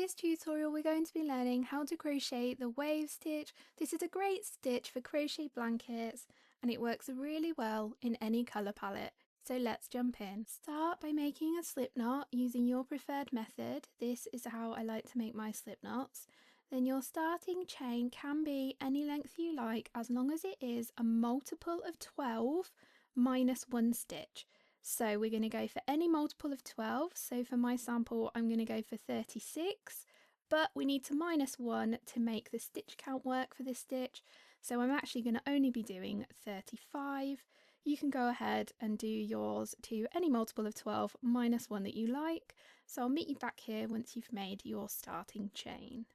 this tutorial we're going to be learning how to crochet the wave stitch. This is a great stitch for crochet blankets and it works really well in any colour palette. So let's jump in. Start by making a slip knot using your preferred method. This is how I like to make my slip knots. Then your starting chain can be any length you like as long as it is a multiple of 12 minus 1 stitch. So we're going to go for any multiple of 12. So for my sample, I'm going to go for 36, but we need to minus 1 to make the stitch count work for this stitch. So I'm actually going to only be doing 35. You can go ahead and do yours to any multiple of 12 minus 1 that you like. So I'll meet you back here once you've made your starting chain.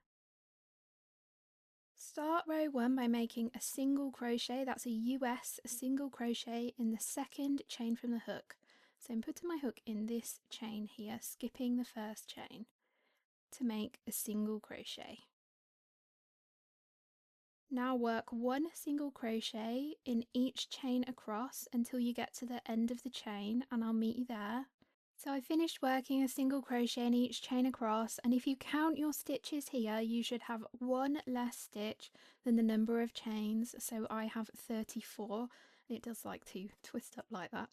Start row 1 by making a single crochet. That's a US single crochet in the second chain from the hook. So I'm putting my hook in this chain here, skipping the first chain to make a single crochet. Now work 1 single crochet in each chain across until you get to the end of the chain, and I'll meet you there. So I finished working a single crochet in each chain across, and if you count your stitches here, you should have 1 less stitch than the number of chains. So I have 34. It does like to twist up like that.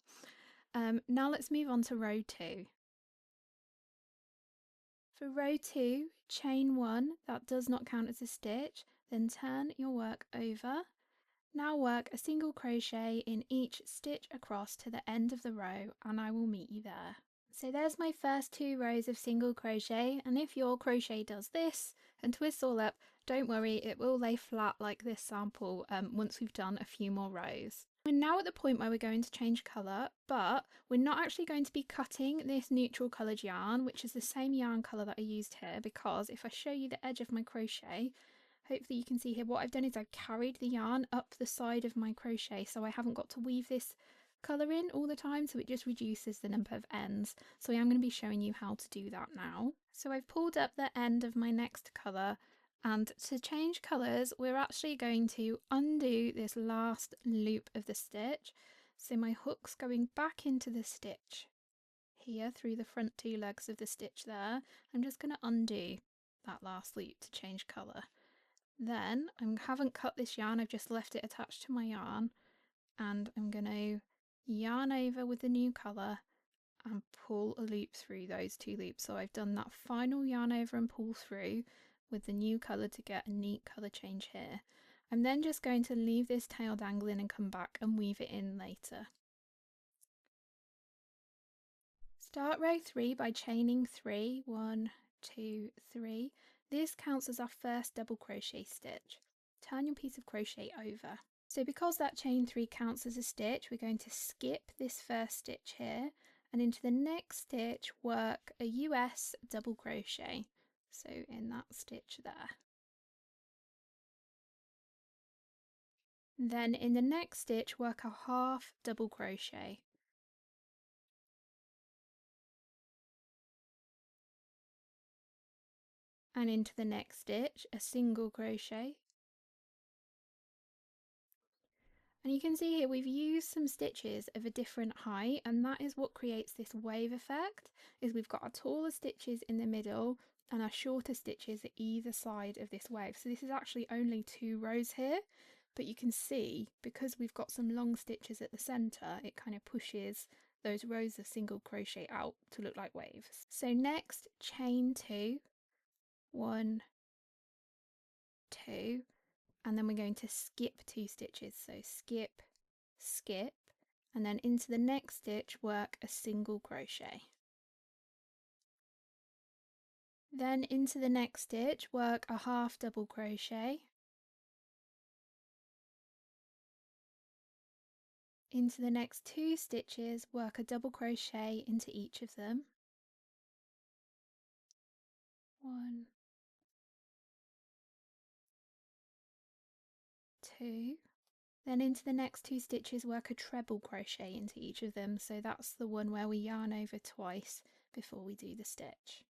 Now let's move on to row 2. For row 2, chain 1, that does not count as a stitch, then turn your work over. Now work a single crochet in each stitch across to the end of the row, and I will meet you there. So there's my first 2 rows of single crochet, and if your crochet does this and twists all up, don't worry, it will lay flat like this sample once we've done a few more rows. We're now at the point where we're going to change colour, but we're not actually going to be cutting this neutral coloured yarn, which is the same yarn colour that I used here, because if I show you the edge of my crochet, hopefully you can see here what I've done is I've carried the yarn up the side of my crochet, so I haven't got to weave this colour in all the time, so it just reduces the number of ends. So I am going to be showing you how to do that now. So I've pulled up the end of my next colour, and to change colours we're actually going to undo this last loop of the stitch. So my hook's going back into the stitch here through the front 2 legs of the stitch there. I'm just going to undo that last loop to change colour. Then I haven't cut this yarn, I've just left it attached to my yarn, and I'm going to yarn over with the new colour and pull a loop through those 2 loops. So I've done that final yarn over and pull through with the new colour to get a neat colour change here. I'm then just going to leave this tail dangling and come back and weave it in later. Start row 3 by chaining 3. 1, 2, 3. This counts as our first double crochet stitch. Turn your piece of crochet over. So because that chain 3 counts as a stitch, we're going to skip this first stitch here, and into the next stitch work a US double crochet. So in that stitch there. Then in the next stitch work a half double crochet. And into the next stitch a single crochet. And you can see here we've used some stitches of a different height, and that is what creates this wave effect, is we've got our taller stitches in the middle and our shorter stitches at either side of this wave. So this is actually only 2 rows here, but you can see because we've got some long stitches at the centre, it kind of pushes those rows of single crochet out to look like waves. So next, chain 2, 1, 2, and then we're going to skip 2 stitches. So skip, skip, and then into the next stitch work a single crochet. Then into the next stitch work a half double crochet. Into the next 2 stitches work a double crochet into each of them. 1, 2. Then into the next 2 stitches work a treble crochet into each of them, so that's the one where we yarn over twice before we do the stitch.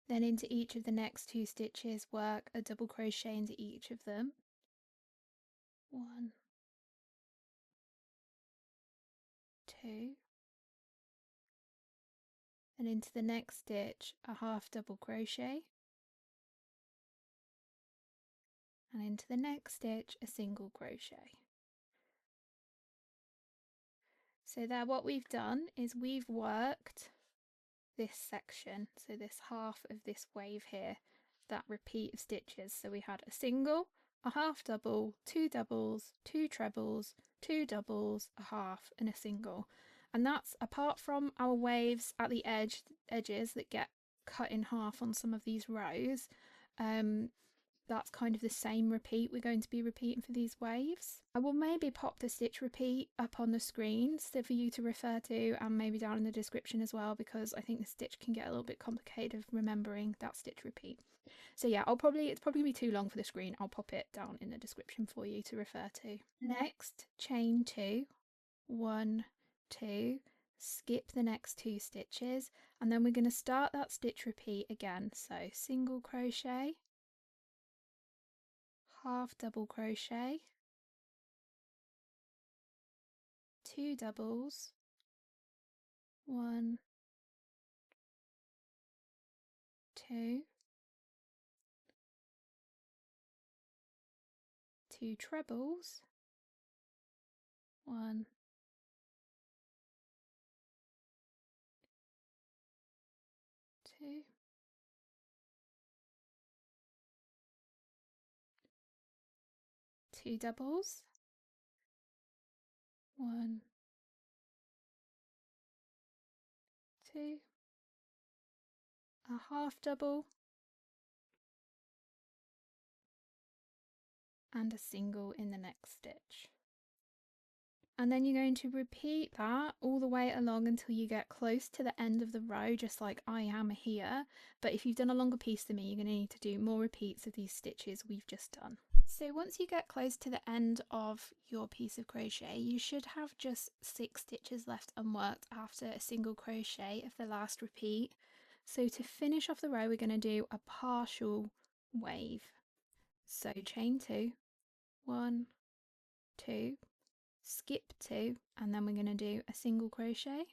Then into each of the next 2 stitches work a double crochet into each of them. 1, 2, and into the next stitch a half double crochet, and into the next stitch a single crochet. So there, what we've done is we've worked this section, so this half of this wave here, that repeat of stitches. So we had a single, a half double, 2 doubles, 2 trebles, 2 doubles, a half and a single. And that's apart from our waves at the edges that get cut in half on some of these rows. That's kind of the same repeat we're going to be repeating for these waves. I will maybe pop the stitch repeat up on the screen so for you to refer to, and maybe down in the description as well, because I think the stitch can get a little bit complicated of remembering that stitch repeat. So yeah, it's probably gonna be too long for the screen. I'll pop it down in the description for you to refer to. Next, chain 2, 1, 2, skip the next 2 stitches, and then we're going to start that stitch repeat again. So single crochet, half double crochet, 2 doubles, 1, 2, 2 trebles, 1, 2, 2 doubles, 1, 2, a half double, and a single in the next stitch. And then you're going to repeat that all the way along until you get close to the end of the row, just like I am here. But if you've done a longer piece than me, you're going to need to do more repeats of these stitches we've just done. So once you get close to the end of your piece of crochet, you should have just 6 stitches left unworked after a single crochet of the last repeat. So to finish off the row, we're going to do a partial wave. So chain 2, 1, 2, skip 2, and then we're going to do a single crochet,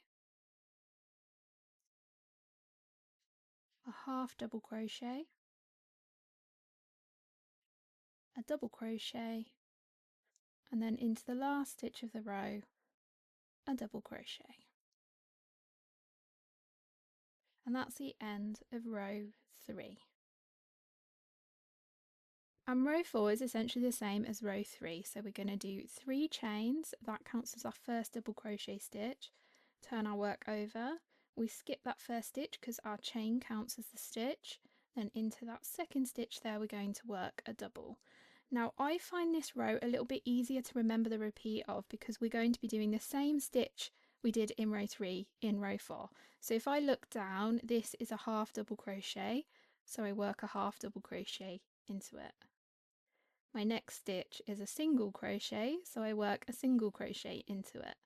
a half double crochet, a double crochet, and then into the last stitch of the row a double crochet. And that's the end of row 3. And row 4 is essentially the same as row 3, so we're going to do 3 chains. That counts as our first double crochet stitch. Turn our work over, we skip that first stitch because our chain counts as the stitch, then into that second stitch there we're going to work a double. Now I find this row a little bit easier to remember the repeat of because we're going to be doing the same stitch we did in row 3 in row 4. So if I look down, this is a half double crochet, so I work a half double crochet into it. My next stitch is a single crochet, so I work a single crochet into it.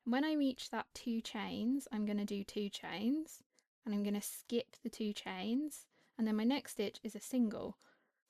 And when I reach that 2 chains, I'm going to do 2 chains, and I'm going to skip the 2 chains, and then my next stitch is a single,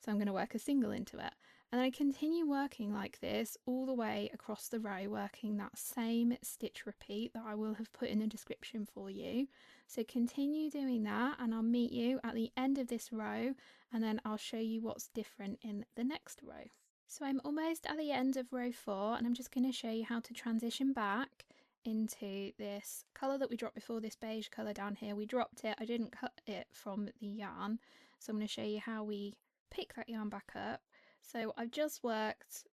so I'm going to work a single into it. And then I continue working like this all the way across the row, working that same stitch repeat that I will have put in the description for you. So continue doing that, and I'll meet you at the end of this row, and then I'll show you what's different in the next row. So I'm almost at the end of row 4, and I'm just going to show you how to transition back into this colour that we dropped before, this beige colour down here. We dropped it, I didn't cut it from the yarn, so I'm going to show you how we pick that yarn back up. So I've just worked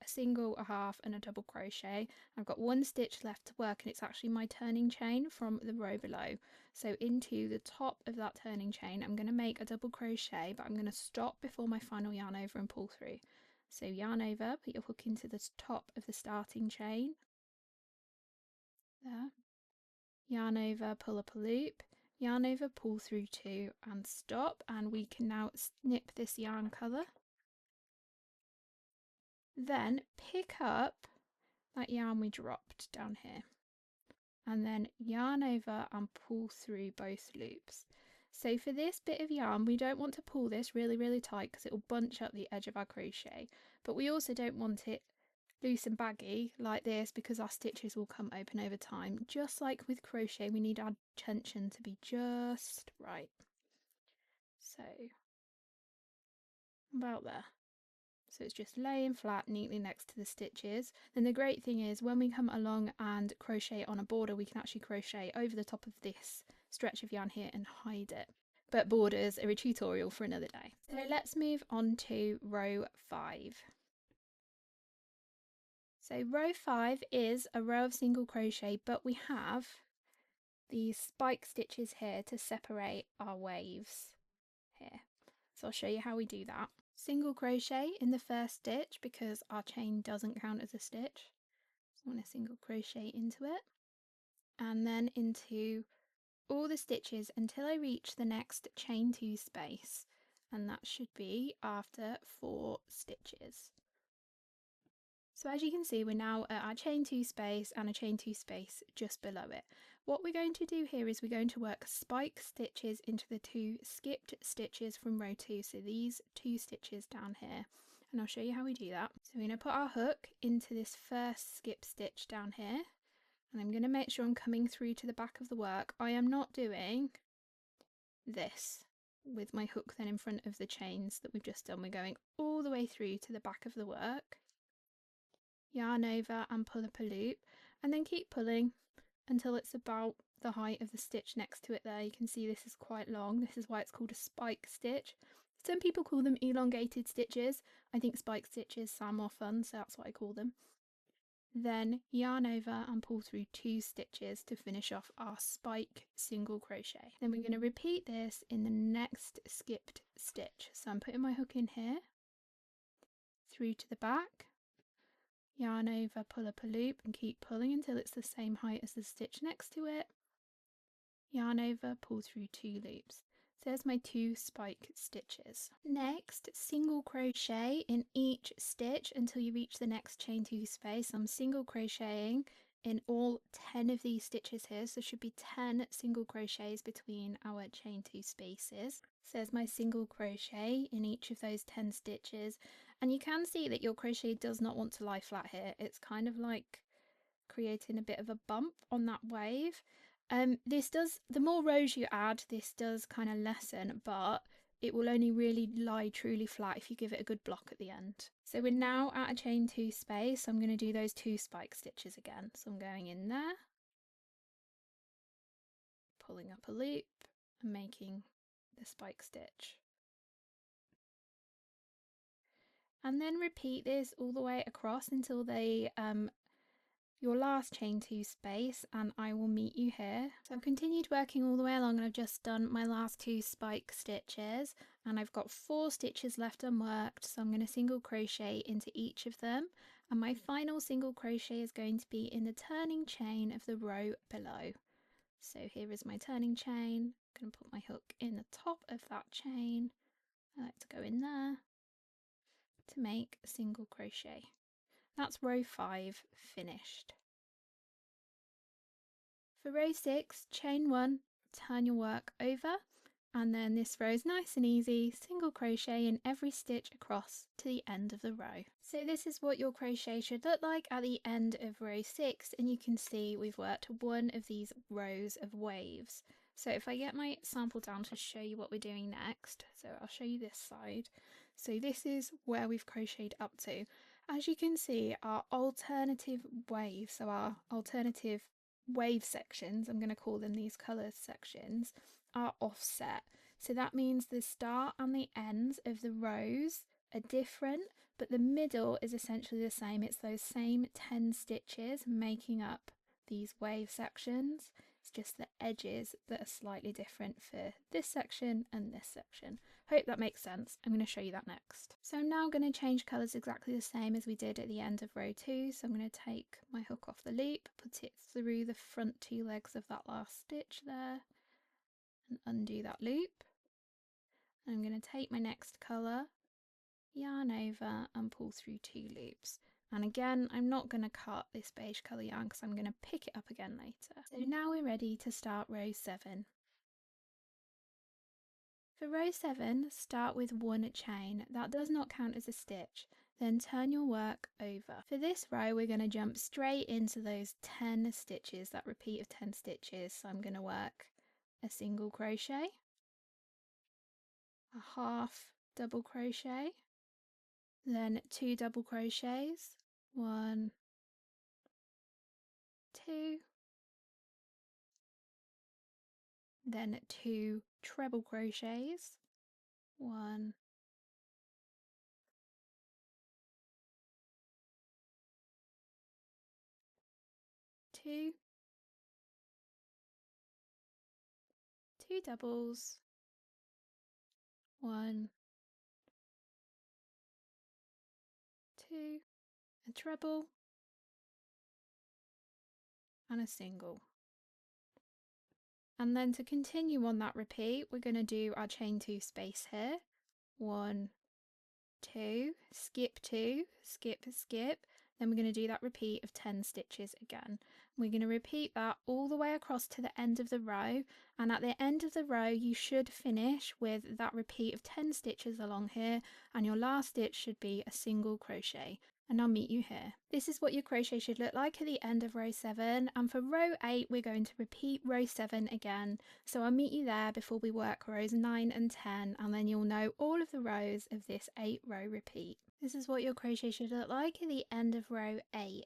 a single, a half and a double crochet. I've got 1 stitch left to work, and it's actually my turning chain from the row below. So into the top of that turning chain I'm going to make a double crochet, but I'm going to stop before my final yarn over and pull through. So yarn over, put your hook into the top of the starting chain, there, yarn over, pull up a loop, yarn over, pull through 2 and stop, and we can now snip this yarn colour. Then pick up that yarn we dropped down here, and then yarn over and pull through both loops. So for this bit of yarn, we don't want to pull this really tight because it will bunch up the edge of our crochet, but we also don't want it loose and baggy like this because our stitches will come open over time. Just like with crochet, we need our tension to be just right. So about there. So it's just laying flat neatly next to the stitches. Then the great thing is when we come along and crochet on a border, we can actually crochet over the top of this stretch of yarn here and hide it. But borders are a tutorial for another day. So let's move on to row 5. So row 5 is a row of single crochet, but we have these spike stitches here to separate our waves here. So I'll show you how we do that. Single crochet in the first stitch because our chain doesn't count as a stitch. So I'm going to single crochet into it and then into all the stitches until I reach the next chain 2 space, and that should be after 4 stitches. So as you can see, we're now at our chain 2 space and a chain 2 space just below it. What we're going to do here is we're going to work spike stitches into the 2 skipped stitches from row 2, so these 2 stitches down here, and I'll show you how we do that. So we're going to put our hook into this first skip stitch down here, and I'm going to make sure I'm coming through to the back of the work. I am not doing this with my hook then in front of the chains that we've just done. We're going all the way through to the back of the work, yarn over and pull up a loop, and then keep pulling until it's about the height of the stitch next to it there. You can see this is quite long. This is why it's called a spike stitch. Some people call them elongated stitches. I think spike stitches sound more fun, so that's what I call them. Then yarn over and pull through 2 stitches to finish off our spike single crochet. Then we're going to repeat this in the next skipped stitch. So I'm putting my hook in here, through to the back, yarn over, pull up a loop and keep pulling until it's the same height as the stitch next to it, yarn over, pull through 2 loops. So there's my 2 spike stitches. Next, single crochet in each stitch until you reach the next chain 2 space. I'm single crocheting in all 10 of these stitches here, so there should be 10 single crochets between our chain 2 spaces. So there's my single crochet in each of those 10 stitches, and you can see that your crochet does not want to lie flat here. It's kind of like creating a bit of a bump on that wave. The more rows you add, this does kind of lessen, but it will only really lie truly flat if you give it a good block at the end. So we're now at a chain 2 space. I'm going to do those 2 spike stitches again. So I'm going in there, pulling up a loop and making the spike stitch. And then repeat this all the way across until they your last chain 2 space, and I will meet you here. So I've continued working all the way along and I've just done my last 2 spike stitches and I've got 4 stitches left unworked, so I'm going to single crochet into each of them, and my final single crochet is going to be in the turning chain of the row below. So here is my turning chain. I'm going to put my hook in the top of that chain. I like to go in there to make a single crochet. That's row 5 finished. For row 6, chain 1, turn your work over, and then this row is nice and easy, single crochet in every stitch across to the end of the row. So this is what your crochet should look like at the end of row 6, and you can see we've worked one of these rows of waves. So if I get my sample down to show you what we're doing next, so I'll show you this side. So this is where we've crocheted up to. As you can see, our alternative waves, so our alternative wave sections, I'm going to call them these colour sections, are offset. So that means the start and the ends of the rows are different, but the middle is essentially the same. It's those same 10 stitches making up these wave sections. It's just the edges that are slightly different for this section and this section. Hope that makes sense. I'm going to show you that next. So I'm now going to change colours exactly the same as we did at the end of row 2. So I'm going to take my hook off the loop, put it through the front 2 legs of that last stitch there, and undo that loop. And I'm going to take my next colour, yarn over and pull through 2 loops. And again, I'm not going to cut this beige colour yarn because I'm going to pick it up again later. So now we're ready to start row 7. For row 7, start with 1 chain. That does not count as a stitch. Then turn your work over. For this row, we're going to jump straight into those 10 stitches, that repeat of 10 stitches. So I'm going to work a single crochet, a half double crochet, then 2 double crochets, 1, 2, then 2 treble crochets, 1, 2, 2 doubles, 1, 2, a treble, and a single. And then to continue on that repeat, we're going to do our chain 2 space here. 1, 2, skip 2, skip, skip. Then we're going to do that repeat of 10 stitches again. We're going to repeat that all the way across to the end of the row, and at the end of the row you should finish with that repeat of 10 stitches along here, and your last stitch should be a single crochet. And I'll meet you here. This is what your crochet should look like at the end of row 7, and for row 8 we're going to repeat row 7 again, so I'll meet you there before we work rows 9 and 10, and then you'll know all of the rows of this 8 row repeat. This is what your crochet should look like at the end of row 8.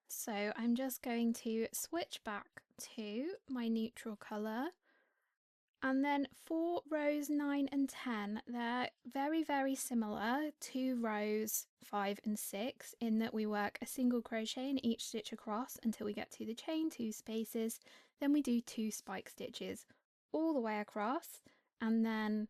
So I'm just going to switch back to my neutral colour. And then for rows 9 and 10, they're very similar to rows 5 and 6 in that we work a single crochet in each stitch across until we get to the chain 2 spaces. Then we do 2 spike stitches all the way across, and then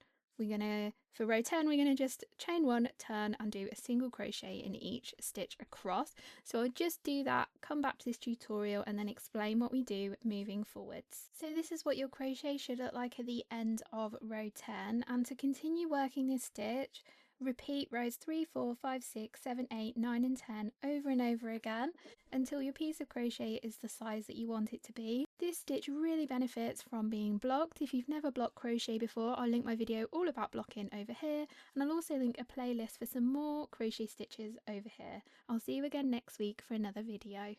for row 10 we're going to just chain 1, turn and do a single crochet in each stitch across. So I'll just do that, come back to this tutorial and then explain what we do moving forwards. So this is what your crochet should look like at the end of row 10, and to continue working this stitch, repeat rows 3, 4, 5, 6, 7, 8, 9 and 10 over and over again until your piece of crochet is the size that you want it to be. This stitch really benefits from being blocked. If you've never blocked crochet before, I'll link my video all about blocking over here, and I'll also link a playlist for some more crochet stitches over here. I'll see you again next week for another video.